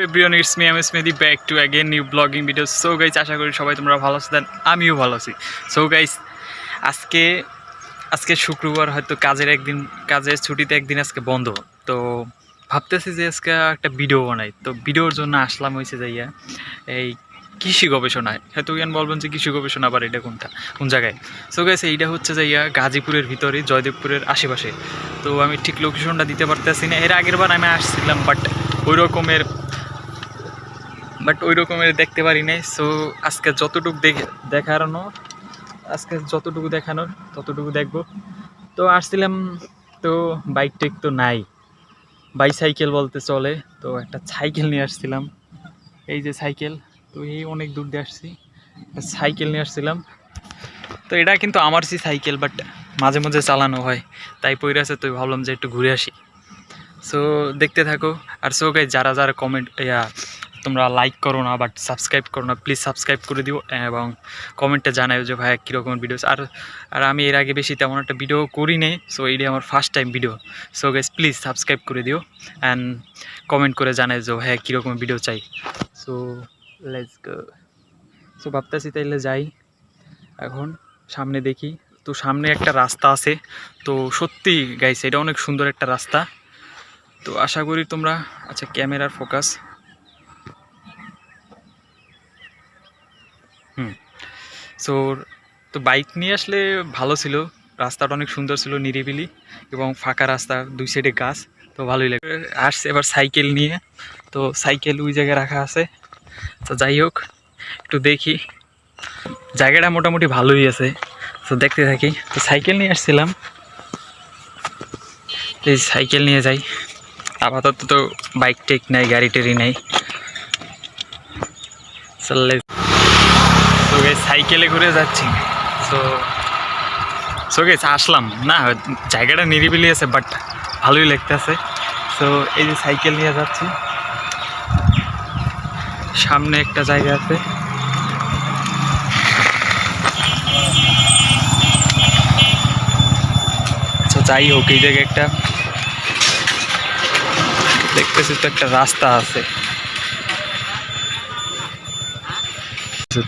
Everyone, it's me M S Mehedi back to again new blogging video. So guys, আশা করি সবাই তোমরা ভালো আছো, দেন আমিও ভালো আছি। সো গাইস, আজকে শুক্রবার, হয়তো কাজের ছুটিতে একদিন আজকে বন্ধ। তো ভাবতেছি যে আজকে একটা ভিডিও বানাই। তো ভিডিওর জন্য আসলাম হয়েছে যাইয়া এই কৃষি গবেষণায়। হয়তো ইয়ান বলবেন যে কৃষি গবেষণা আবার এটা কোন জায়গায়। সো গাইস, এইটা হচ্ছে যাইয়া গাজীপুরের ভিতরে, জয়দেবপুরের আশেপাশে। তো আমি ঠিক লোকেশনটা দিতে পারতেছি না। এর আগের বার আমি আসছিলাম, বাট ওই রকমের দেখতে পারি নাই। সো আজকে যতটুকু দেখানোর ততটুকু দেখবো। তো আসছিলাম, তো বাইক টেক তো নাই, বাইসাইকেল বলতে চলে। তো একটা সাইকেল নিয়ে আসছিলাম, এই যে সাইকেল। তো এই অনেক দূর দিয়ে আসছি, একটা সাইকেল নিয়ে আসছিলাম। তো এটা কিন্তু আমার সাইকেল, বাট মাঝে মাঝে চালানো হয়, তাই পড়ে আছে। তো ভাবলাম যে একটু ঘুরে আসি। সো দেখতে থাকো। আর সো গাইস, যারা তোমরা লাইক করো না, বাট সাবস্ক্রাইব করো না, প্লিজ সাবস্ক্রাইব করে দিও এবং কমেন্টে জানাও যে ভাই কীরকম ভিডিও। আর আমি এর আগে বেশি তেমন একটা ভিডিও করি নাই, সো এইটাই আমার first time video. So guys, please subscribe করে দিও অ্যান্ড কমেন্ট করে জানাই যে হ্যাঁ কীরকম ভিডিও চাই। So let's go. সো ভাবতেছি তাইলে যাই এখন, সামনে দেখি। তো সামনে একটা রাস্তা আছে, তো সত্যি গাইস এটা অনেক সুন্দর একটা রাস্তা। তো আশা করি তোমরা, আচ্ছা ক্যামেরার ফোকাস, সো তো বাইক নিয়ে আসলে ভালো ছিল। রাস্তাটা অনেক সুন্দর ছিল, নিরিবিলি এবং ফাঁকা রাস্তা, দুই সাইডে গাছ। তো ভালোই লাগে। আসছে এবার সাইকেল নিয়ে, তো সাইকেল ওই জায়গায় রাখা আছে। তো যাই হোক, একটু দেখি। জায়গাটা মোটামুটি ভালোই আছে, তো দেখতে থাকি। তো সাইকেল নিয়ে আসছিলাম, এই সাইকেল নিয়ে যাই। আপাতত তো বাইক টেক নাই, গাড়ি টেরি নাই, চললে। তো সাইকেলে ঘুরে যাচ্ছি। সো গেছে আসলাম না, জায়গাটা নিরিবিলি আছে, বাট ভালোই লাগতেছে। সো এই যে সাইকেল নিয়ে যাচ্ছি, সামনে একটা জায়গা আছে। আচ্ছা যাই হোক, এই জায়গায় একটা দেখতেছি তো একটা রাস্তা আছে।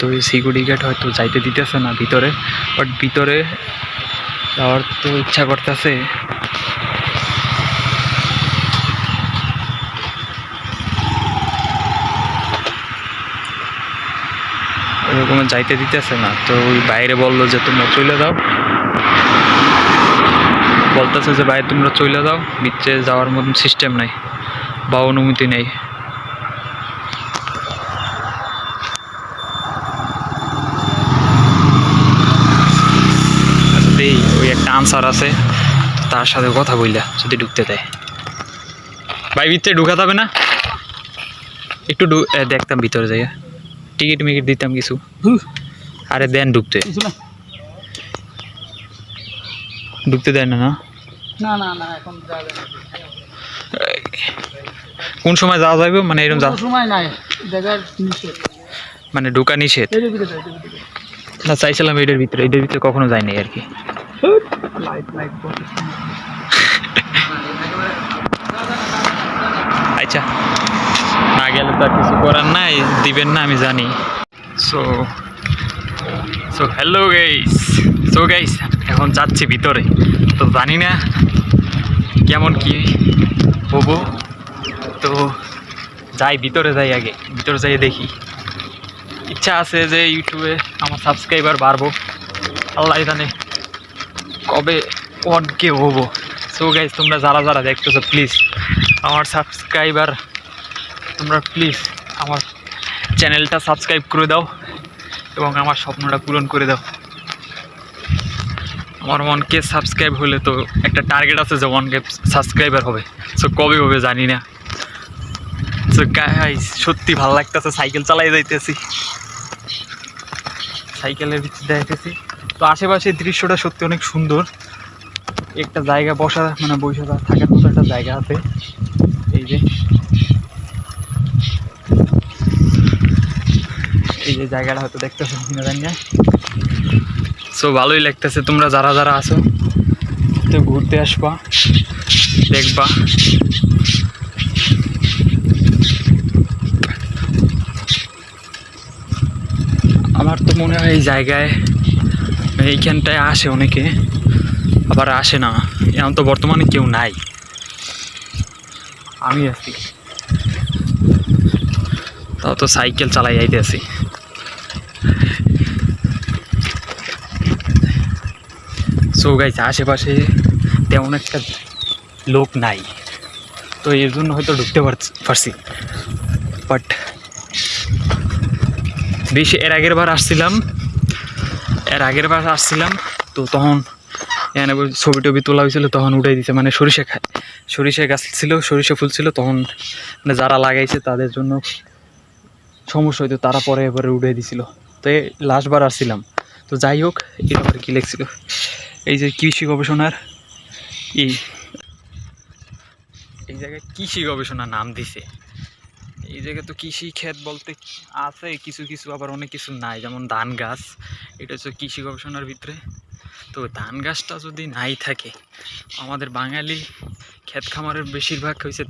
তো ওই সিকিউরিটি গার্ড হয়তো যাইতে দিতেছে না ভিতরে, বাট ভিতরে যাওয়ার তো ইচ্ছা করতেছে। ওরকম যাইতে দিতেছে না, তো ওই বাইরে বললো যে তোমরা চলে যাও, বলতেছে যে বাইরে তোমরা চলে যাও, ভিতরে যাওয়ার মতন সিস্টেম নাই বা অনুমতি নেই। ওই একটা আনসার আছে, তার সাথে কথা বললা যদি ঢুকতে দেয়। ভাই ভিতরে ঢুকাতে হবে না, একটু দেখতাম ভিতরে যাইয়া, টিকিট মিকিট দিতাম কিছু। আরে দেন ঢুকতে দেন না? এখন কোন সময় যাওয়া যাবে, মানে এরকম সময় নাই, মানে ঢুকা নিষেধ না? চাইছিলাম এটার ভিতরে কখনো যায়নি আর কি। আচ্ছা, না গেলে তো আর কিছু করার নাই, দিবেন না আমি জানি। সো হ্যালো গাইস, এখন যাচ্ছি ভিতরে। তো জানি না কেমন কি হবো, তো যাই ভিতরে, আগে ভিতরে যাই দেখি। ইচ্ছা আছে যে ইউটিউবে আমার সাবস্ক্রাইবার বাড়বো, আল্লাহ জানে কবে 1K হবো। সো গাইস, তোমরা যারা দেখতেছো, প্লিজ আমার সাবস্ক্রাইবার, তোমরা প্লিজ আমার চ্যানেলটা সাবস্ক্রাইব করে দাও এবং আমার স্বপ্নটা পূরণ করে দাও। আমার 1K সাবস্ক্রাইব হলে, তো একটা টার্গেট আছে যে 1K সাবস্ক্রাইবার হবে। সো কবে হবে জানি না। সো গাইস, সত্যি ভালো লাগতেছে, সাইকেল চালাই যাইতেছি, সাইকেলের ভিতরে যাইতেছি। তো আশেপাশের দৃশ্যটা সত্যি অনেক সুন্দর। একটা জায়গা বসা, মানে বসে থাকার মতো একটা জায়গা আছে, এই যে জায়গাটা হয়তো দেখতেছো কিনা জানি না। সো ভালোই লাগতেছে, তোমরা যারা আছো তো ঘুরতে আসবা, দেখবা। মনে হয় এই জায়গায় এইখানটায় আসে অনেকে, আবার আসে না। এখন তো বর্তমানে কেউ নাই, আমি আছি, তাও তো সাইকেল চালাই যাইতে আছি। সো গাইস, আশেপাশে তেমন একটা লোক নাই, তো এর জন্য হয়তো ঢুকতে পারছি। বাট বেশি এর আগের বার আসছিলাম, তো তখন এখানে ছবি টবি তোলা হয়েছিল, তখন উঠাই দিছে। মানে সরিষা গাছ ছিল, সরিষা ফুল ছিল, তখন মানে যারা লাগাইছে তাদের জন্য সমস্যা হইতো, তারা পরে এবারে উঠাই দিছিল। তো লাস্টবার আসছিলাম। তো যাই হোক, এটা আবার কী লেখছিল, এই যে কৃষি গবেষণার এই জায়গায় কৃষি গবেষণা নাম দিছে। এই জায়গায় তো কৃষি ক্ষেত বলতে আছে কিছু কিছু, আবার অনেক কিছু নাই, যেমন ধান গাছ, এটা হচ্ছে কৃষি গবেষণার ভিতরে। তো ধান গাছটা যদি নাই থাকে, আমাদের বাঙালি ক্ষেত খামারের বেশিরভাগ হয়েছে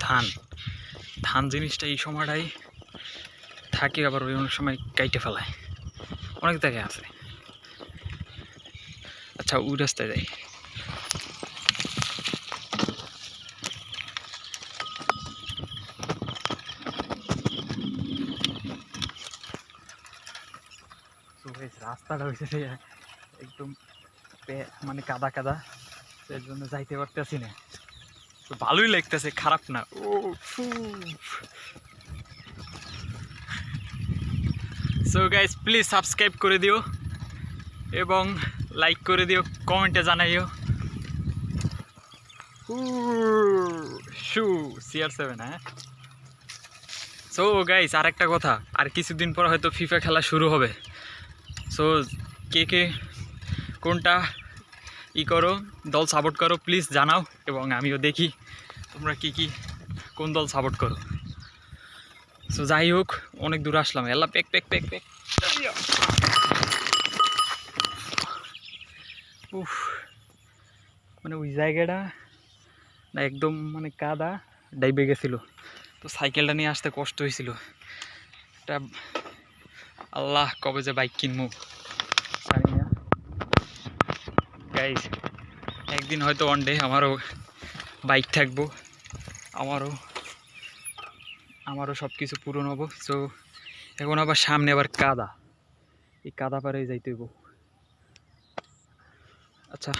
ধান জিনিসটা এই সময়টাই থাকে, আবার ওই অনেক সময় কাইটে ফেলায়, অনেক জায়গায় আছে। আচ্ছা, ওই রাস্তায় যাই। রাস্তাটা হয়েছে একদম মানে কাদা কাদা, এর জন্য যাইতে পারতেছি না। তো ভালোই লাগতেছে, খারাপ না। ও সো গাইস, প্লিজ সাবস্ক্রাইব করে দিও এবং লাইক করে দিও, কমেন্টে জানাইও। CR7, হ্যাঁ। সো গাইস, আর একটা কথা, আর কিছুদিন পর হয়তো ফিফা খেলা শুরু হবে। সো কে কে কোনটা করো, দল সাপোর্ট করো, প্লিজ জানাও, এবং আমিও দেখি তোমরা কোন দল সাপোর্ট করো। সো যাই হোক, অনেক দূর আসলাম, এলা প্যাক প্যাক প্যাক প্যাক। উফ, মানে ওই জায়গাটা না একদম মানে কাদা ডাইবে গেছিলো, তো সাইকেলটা নিয়ে আসতে কষ্ট হয়েছিল। এটা আল্লাহ, কবে যে বাইক কিনবো জানি না। গাইস, একদিন হয়তো ওয়ান ডে আমারও বাইক থাকবো, আমারও সব কিছু পূরণ হবো। সো এখন আবার সামনে আবার কাদা, এই কাদা পারে যাইতে হইব। আচ্ছা,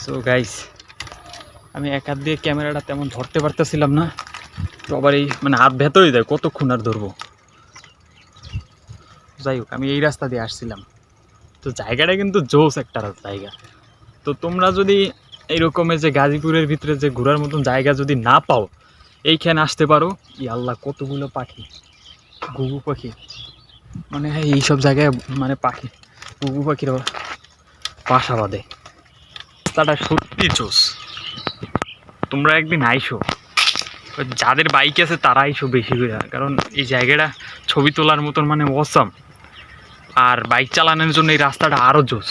সো গাইস, আমি এক হাত দিয়ে ক্যামেরাটা তেমন ধরতে পারতেছিলাম না, তো আবার এই মানে হাত ভেতরে দেয়, কতক্ষণ আর ধরবো। যাই হোক, আমি এই রাস্তা দিয়ে আসছিলাম, তো জায়গাটা কিন্তু জোস একটা জায়গা। তো তোমরা যদি এইরকমের যে গাজীপুরের ভিতরে যে ঘোরার মতন জায়গা যদি না পাও, এইখানে আসতে পারো। আল্লাহ, কতগুলো পাখি, ঘুঘু পাখি, মানে এইসব জায়গায় মানে পাখি, ঘুঘু পাখির বাসা বাঁধে। রাস্তাটা সত্যি জোস, তোমরা একদিন আইসো, যাদের বাইক আছে তারা আইসো বেশি করে, কারণ এই জায়গাটা ছবি তোলার মতন মানে অসাম, আর বাইক চালানোর জন্য এই রাস্তাটা আরও জোস।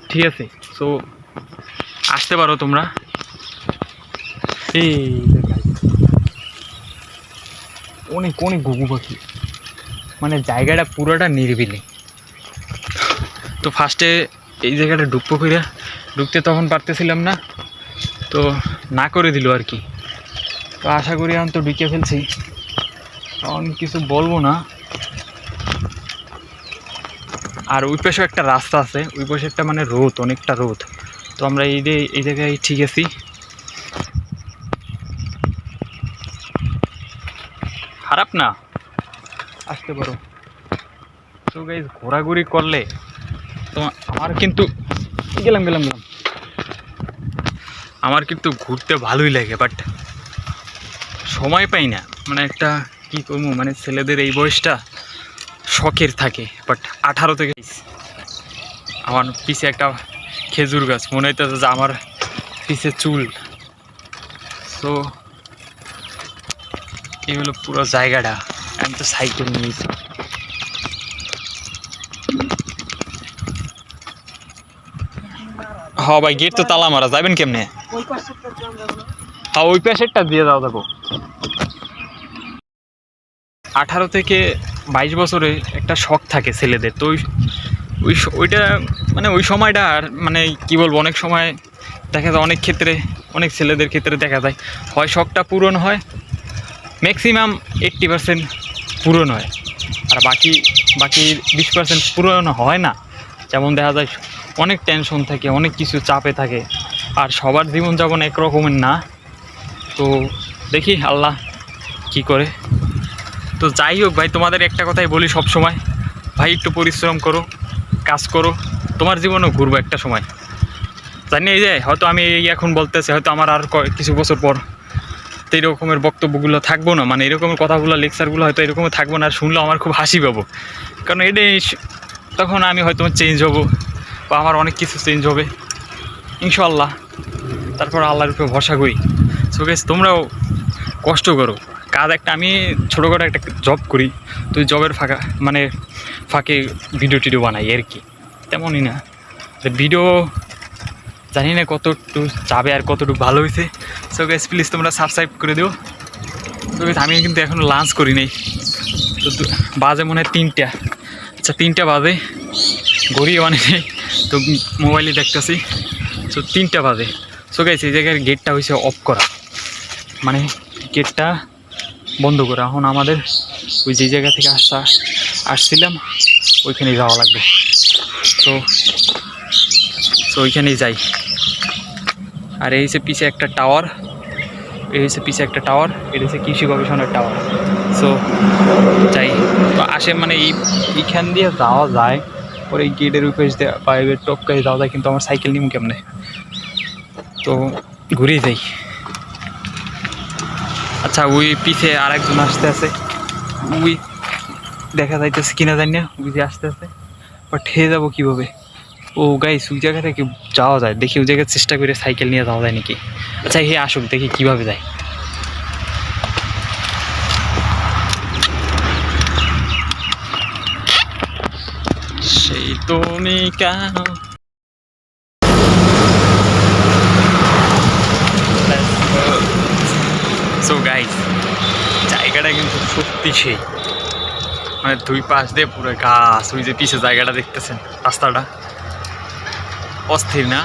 ঠিক আছে, সো আসতে পারো তোমরা। এই অনেক অনেক ঘুঘু পাখি, মানে জায়গাটা পুরোটা নিরিবিলি। তো ফার্স্টে এই জায়গাটা ঢুকতে তখন পারতেছিলাম না, তো না করে দিল আর কি। তো আশা করি আমি তো ঢুকে ফেলছি, তখন কিছু বলবো না। আর ওই পাশে একটা রাস্তা আছে, ওই পাশে একটা মানে রোদ, অনেকটা রোদ। তো আমরা এই জায়গায় ঠিক আছি, খারাপ না, আসতে পারো। তো গাইস, ঘোরাঘুরি করলে তো আমার কিন্তু গেলাম আমার কিন্তু ঘুরতে ভালোই লাগে, বাট সময় পাই না। মানে একটা কি করবো, মানে ছেলেদের এই বয়সটা শখের থাকে, বাট 18 থেকে আমার পিছে একটা খেজুর গাছ, মনে হইতেছে যে আমার পিছে চুল। তো এই হলো পুরো জায়গাটা। আমি তো সাইকেল নিয়েছি, হ্যাঁ ভাই, গেট তো তালা মারা, যাবেন কেমনে? হ্যাঁ, ওই পাশেরটা দিয়ে যাও, দেখো। 18 থেকে 22 বছরে একটা শখ থাকে ছেলেদের, তো ওইটা মানে ওই সময়টা আর মানে কী বলবো, অনেক সময় দেখা যায় অনেক ক্ষেত্রে, অনেক ছেলেদের ক্ষেত্রে দেখা যায় হয় শখটা পূরণ হয়, ম্যাক্সিমাম 80% পূরণ হয়, আর বাকি বাকি 20% পূরণ হয় না। যেমন দেখা যায় অনেক টেনশন থাকে, অনেক কিছু চাপে থাকে, আর সবার জীবনযাপন একরকমের না। তো দেখি আল্লাহ কি করে। তো যাই হোক ভাই, তোমাদের একটা কথাই বলি সব সময়, ভাই একটু পরিশ্রম করো, কাজ করো, তোমার জীবনও ঘুরবো একটা সময়। জানি এই যে হয়তো আমি এই এখন বলতেছি, হয়তো আমার আর কিছু বছর পর তো এই রকমের বক্তব্যগুলো থাকবো না, মানে এরকমের কথাগুলো, লেকচারগুলো হয়তো এরকমই থাকবো না, আর শুনলেও আমার খুব হাসি পাবো, কারণ এটাই তখন আমি হয়তো চেঞ্জ হব, বা আমার অনেক কিছু চেঞ্জ হবে ইনশাল্লাহ। তারপর আল্লাহর উপরে ভরসা করি। সো গাইস, তোমরাও কষ্ট করো, কাজ একটা, আমি ছোটোখাটো একটা জব করি, তো জবের ফাঁকে ভিডিও টিডিও বানাই আর কি, তেমনই না ভিডিও, জানি না কতটুকু যাবে আর কতটুকু ভালো হয়েছে। সো গাইস প্লিজ তোমরা সাবস্ক্রাইব করে দিও। তো গাইস আমি কিন্তু এখনও লাঞ্চ করি নাই, তো বাজে মনে হয় 3টা, আচ্ছা 3টা বাজে, ঘড়িও মানে নেই, তো মোবাইলে দেখতেছি, তো 3টা বাজে। সো গাইস এই জায়গার গেটটা হয়েছে অফ করা, মানে গেটটা বন্ধ করা, এখন আমাদের ওই যে জায়গা থেকে আসছিলাম ওইখানেই যাওয়া লাগবে। তো ওইখানেই যাই। আর এই হচ্ছে পিছে একটা টাওয়ার, এটা হচ্ছে কৃষি গবেষণার টাওয়ার। সো যাই, তো আসে মানে এইখান দিয়ে যাওয়া যায়, পরে এই গেটের উপরে বাইরে টপকাই যাওয়া যায়, কিন্তু আমার সাইকেল নিব কেমনে, তো ঘুরেই যাই। আচ্ছা ওই পিছে আর একজন আসতে আছে, ওই দেখা যাইতেছে কিনা জানি না, ওই যে আসতে আছে, বাট হেয়ে যাবো কীভাবে? ও গাইস ওই জায়গা থেকে যাওয়া যায়, দেখি ওই জায়গায় চেষ্টা করে সাইকেল নিয়ে যাওয়া যায় নাকি। আচ্ছা হে আসুক, দেখি কীভাবে যায়। সেই তুমি কেন, সো গাইস জায়গাটা কিন্তু সত্যি সেই, মানে 2 পাশ দিয়ে পুরো গাছ, ওই যে পিছে জায়গাটা দেখতেছেন, রাস্তাটা অস্থির না,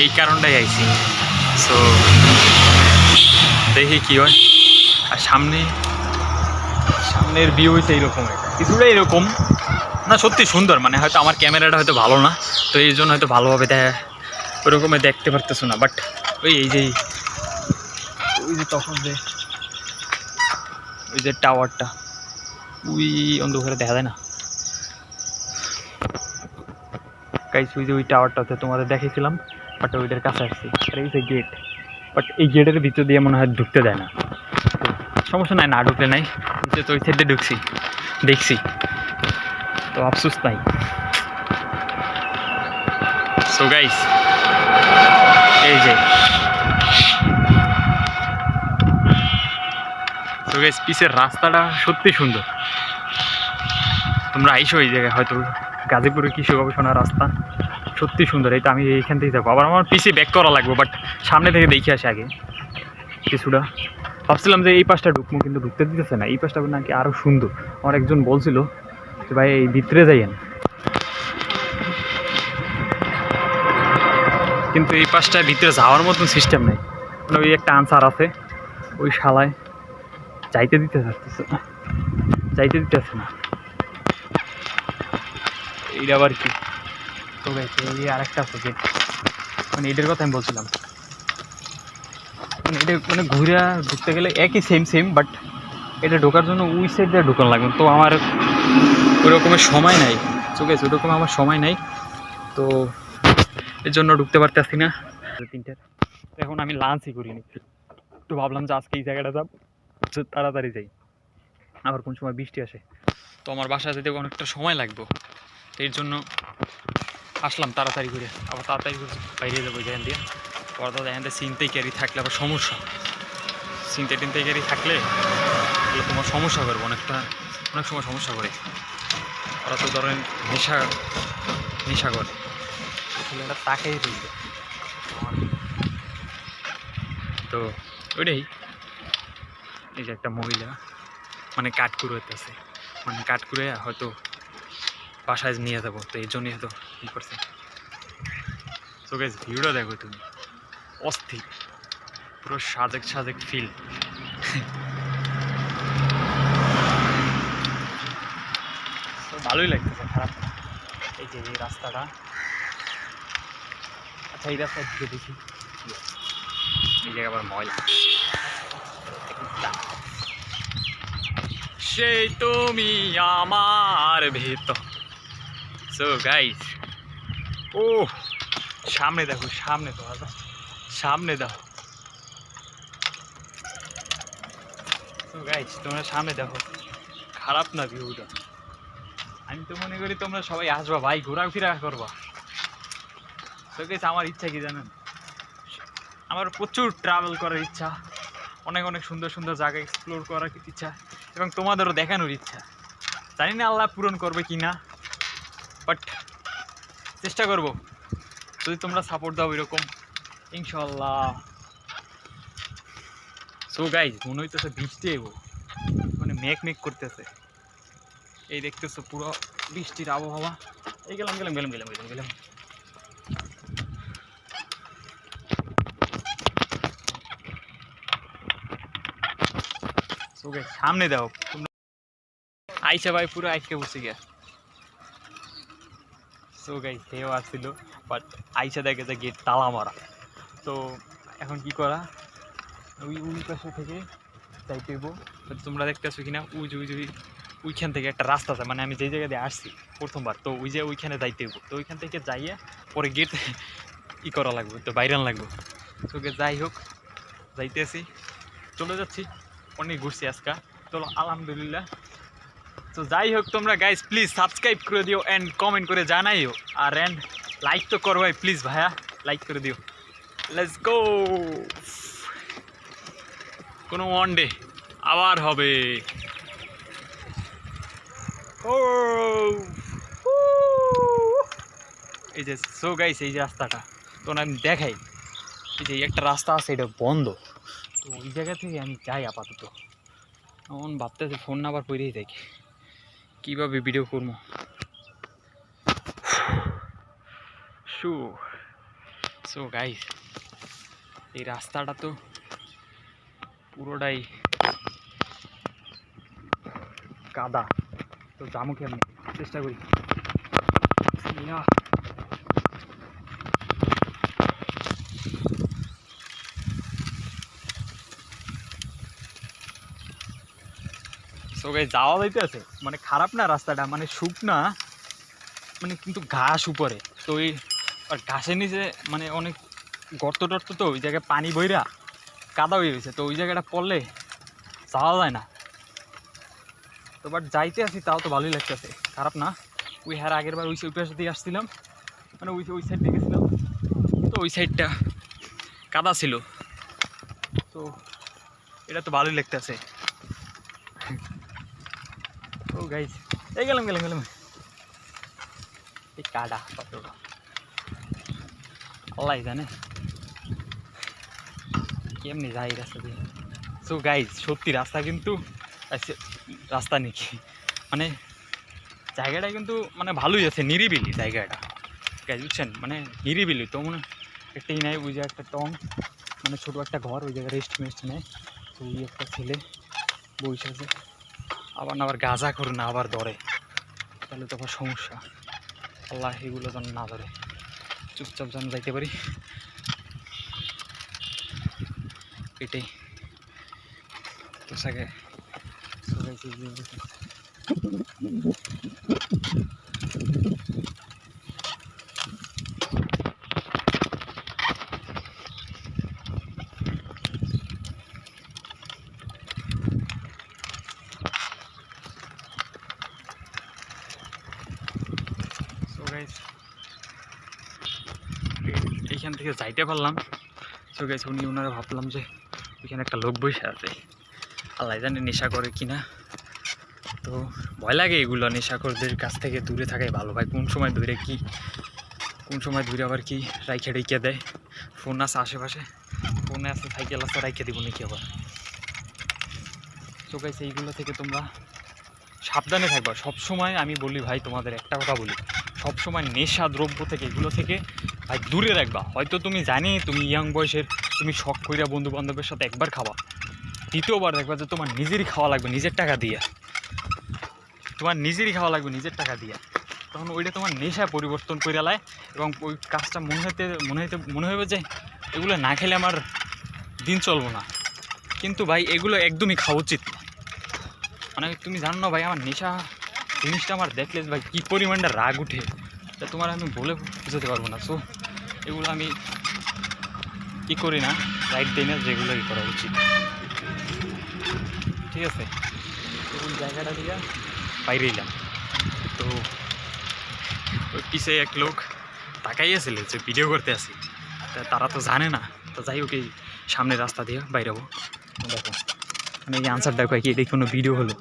এই কারণটাই আইছি। সো দেখি কি হয়। আর সামনের ভিউ হয়েছে এইরকম, কিছুটা এরকম না, সত্যি সুন্দর, মানে হয়তো আমার ক্যামেরাটা হয়তো ভালো না, তো এই জন্য হয়তো ভালোভাবে ওরকমই দেখতে পারতেছো না, বাট ওই যে তখন ওই যে টাওয়ারটা, ওই অন্ধকারে দেখা যায় না গাইস, ওই টাওয়ারটাতে তোমাদের দেখিয়েছিলাম, বাট ওইটার কাছে আসছি, আর এই যে গেট, বাট এই গেটের ভিতর দিয়ে মনে হয় ঢুকতে দেয় না, সমস্যা নাই, না ঢুকলে নাই, তো ওই সাইডে দেখছি, তো আফসোস নাই। সো গাইস এই যে পিসের রাস্তাটা সত্যি সুন্দর, তোমরা আইসো এই জায়গায়, হয়তো গাজীপুরের কৃষি গবেষণার রাস্তা সত্যি সুন্দর। এই তো আমি এইখান থেকে যাবো, আবার আমার পিছিয়ে ব্যাক করা লাগবে, বাট সামনে থেকে দেখে আসি আগে কিছুটা। ভাবছিলাম যে এই পাশটা ঢুকবো, কিন্তু ঢুকতে দিতেছে না, এই পাশটা নাকি আরও সুন্দর। আমার একজন বলছিল যে ভাই এই ভিতরে যাইয়েন, কিন্তু এই পাশটা ভিতরে যাওয়ার মতন সিস্টেম নেই, মানে ওই একটা আনসার আছে, ওই শালায় যাইতে দিতেছে না, এইটা আবার কি। তো এই আরেকটা আছে যে, মানে এটার কথা আমি বলছিলাম, মানে এটা মানে ঘুরে ঢুকতে গেলে একই সেম, বাট এটা ঢোকার জন্য ওই সাইড দিয়ে ঢুকানো লাগবে, তো আমার ওই রকমের সময় নাই, ঠিক আছে, ওই রকম আমার সময় নাই, তো এর জন্য ঢুকতে পারতেছি না। 3টা এখন আমি লাঞ্চই করিনি, তো ভাবলাম যে আজকে এই জায়গাটা যাব, তাড়াতাড়ি যাই, আবার কোন সময় বৃষ্টি আসে, তো আমার বাসা যেতে অনেকটা সময় লাগবে, তো এর জন্য আসলাম তাড়াতাড়ি করে, আবার তাড়াতাড়ি করে বাইরে যাবো এখান দিয়ে। পর্দা এখান থেকে চিনতেই ক্যারি থাকলে আবার সমস্যা, চিনতে ক্যারি থাকলে এগুলো তোমার সমস্যা করবে, অনেক সময় সমস্যা করে, ওরা তো ধরেন নেশা করে, ছেলেটা তাকেই রয়েছে, তো ওইটাই। এই যে একটা মহিলা মানে কাঠকুড়ো হইতেছে, মানে কাঠকুড়ে হয়তো বাসায় নিয়ে যাবো, তো এই জন্যই হয়তো ই করছে। তো গাইস ভিডিওটা দেখো তুমি, অস্থির, পুরো সাজেক সাজেক ফিল। ভালোই লাগতেছে, খারাপ না। এই যে এই রাস্তাটা, আচ্ছা এই রাস্তা দিকে দেখি, এই জায়গা আবার ময়লা। সেই তুমি আমার ভেতর। সো গাইস, ও সামনে দেখো, সামনে তো সামনে দেখো। সো গাইস তোমরা সামনে দেখো, খারাপ না ভিউটা। আমি তো মনে করি তোমরা সবাই আসবা ভাই, ঘোরাফেরা করবা। তো গাইস আমার ইচ্ছা কি জানেন, আমার প্রচুর ট্রাভেল করার ইচ্ছা, অনেক অনেক সুন্দর সুন্দর জায়গা এক্সপ্লোর করার ইচ্ছা, এবং তোমাদেরও দেখানোর ইচ্ছা। জানি না আল্লাহ পূরণ করবে কি না, বাট চেষ্টা করব যদি তোমরা সাপোর্ট দাও এরকম, ইনশাল্লাহ। সো গাইজ মনে হইতেছে বৃষ্টি এবো, মানে মেঘ মেঘ করতেছে, এই দেখতেছো পুরো বৃষ্টির আবহাওয়া। এই গেলাম গেলাম গেলাম গেলাম গেলাম গেলাম। সো গাইজ সামনে দাও তোমরা, আইসা ভাই পুরো আইসা বসে গিয়া। সো গাইজ সেও আসছিল, বাট আইসা দেখে যে গেট তালা মারা। তো এখন কি করা, ওই ওই পাশে থেকে যাইতে হইব। তোমরা দেখতেছো কিনা, ওইখান থেকে একটা রাস্তা আছে, মানে আমি যেই জায়গা দিয়ে আসছি প্রথমবার, তো ওই যে ওইখানে যাইতে হইব। তো ওইখান থেকে যাইয়া পরে গেট ই করা লাগবে, তো বাইরান লাগবে। তো যাই হোক যাইতেছি, চলে যাচ্ছি, অনেক ঘুরছি আজকা, চলো আলহামদুলিল্লাহ। তো যাই হোক তোমরা গাইজ প্লিজ সাবস্ক্রাইব করে দিও অ্যান্ড কমেন্ট করে জানাইও, আর অ্যান্ড লাইক তো করবাই প্লিজ ভাইয়া, লাইক করে দিও। লেটস গো, কোনো ওয়ান ডে আবার হবে। ও এই যে সো গাইস, এই যে রাস্তাটা তো আমি দেখাই, এই যে একটা রাস্তা আছে এটা বন্ধ, তো ওই জায়গা থেকে আমি যাই আপাতত। এমন ভাবতেছে ফোন না আবার পড়েই থাকি, কীভাবে ভিডিও করবো। সো গাইস এই রাস্তাটা তো পুরোটাই কাদা, তো যাবো কেমনি, চেষ্টা করি। সো গাইস যাওয়া যাইতে আছে, মানে খারাপ না রাস্তাটা, মানে শুকনা, মানে কিন্তু ঘাস উপরে, তো ওই আর ঘাসের নিচে মানে অনেক গর্ত টর্ত, তো ওই জায়গায় পানি বইরা কাদা হয়ে গেছে, তো ওই জায়গাটা পড়লে যাওয়া যায় না। তো বাট যাইতে আসি, তাও তো ভালোই লাগতেছে, খারাপ না। ওই হ্যাঁ আগের বার ওই পাশে দিয়ে আসছিলাম, মানে ওই সাইড দিয়ে গেছিলাম, তো ওই সাইডটা কাদা ছিল, তো এটা তো ভালোই লাগতেছে। ও গাইস এই গেলাম গেলাম গেলাম, এই কাদা কতটা আল্লাহ জানে কেমনি যাই রাস্তা দিয়ে। সো গাইস সত্যি রাস্তা কিন্তু রাস্তা নাকি, মানে জায়গাটা কিন্তু মানে ভালোই আছে, নিরিবিলি জায়গাটা গাইস, বুঝছেন, মানে নিরিবিলি। তো মনে একটাই নাই, ওই যে একটা টং, মানে ছোটো একটা ঘর, ওই জায়গায় রেস্ট মেস্ট নেয়, তো ওই একটা ছেলে বসে আছে, আবার না আবার গাঁজা করে না আবার ধরে, তাহলে তো আবার সমস্যা। আল্লাহ এগুলো যেন না ধরে, চুপচাপ যেন যাইতে পারি, এটাই তো সাকে। এইখান থেকে যাইতে পারলাম। সো গাইস উনি ওনারা ভাবলাম যে ওইখানে একটা লোক বসে আছে, আল্লাহ জানে নেশা করে কিনা, তো ভয় লাগে এগুলো, নেশাখোরদের কাছ থেকে দূরে থাকাই ভালো ভাই। কোন সময় ধরে কি, কোন সময় ধরে আবার কি রাইখে রেখে দেয়। ফোন আছে আশেপাশে, ফোনে আছে, সাইকেল আছে, রাইখে দিব নাকি আবার। তো গাইস এইগুলো থেকে তোমরা সাবধানে থাকবা সবসময়। আমি বলি ভাই তোমাদের একটা কথা বলি, সবসময় নেশা দ্রব্য থেকে এগুলো থেকে ভাই দূরে রাখবা। হয়তো তুমি জানি তুমি ইয়াং বয়সের, তুমি শখ কইরা বন্ধু বান্ধবের সাথে একবার খাওয়া, দ্বিতীয়বার দেখবা যে তোমার নিজেরই খাওয়া লাগবে নিজের টাকা দিয়ে, তোমার নিজেরই খাওয়া লাগবে নিজের টাকা দিয়ে। তখন ওইটা তোমার নেশা পরিবর্তন করে লায় এবং ওই কাজটা মনে হবে যে এগুলো না খেলে আমার দিন চলবো না। কিন্তু ভাই এগুলো একদমই খাওয়া উচিত না। মানে তুমি জানো না ভাই, আমার নেশা জিনিসটা আমার দেখলে ভাই কী পরিমাণটা রাগ উঠে, তা তোমার আমি বলে বুঝাতে পারবো না। সো এগুলো আমি কী করি না, রাইট দিই না, যেগুলোই করা উচিত। ঠিক আছে, ওই জায়গাটা দিয়ে বাইরে এলাম, তো ওই পিছিয়ে এক লোক তাকাইয়াছিল যে ভিডিও করতে আসি, তারা তো জানে না। তো যাই হোক, এই সামনের রাস্তা দিয়ে বাইরে হবো। দেখো মানে এই আনসার দেখো কি, এটা কোনো ভিডিও হলো?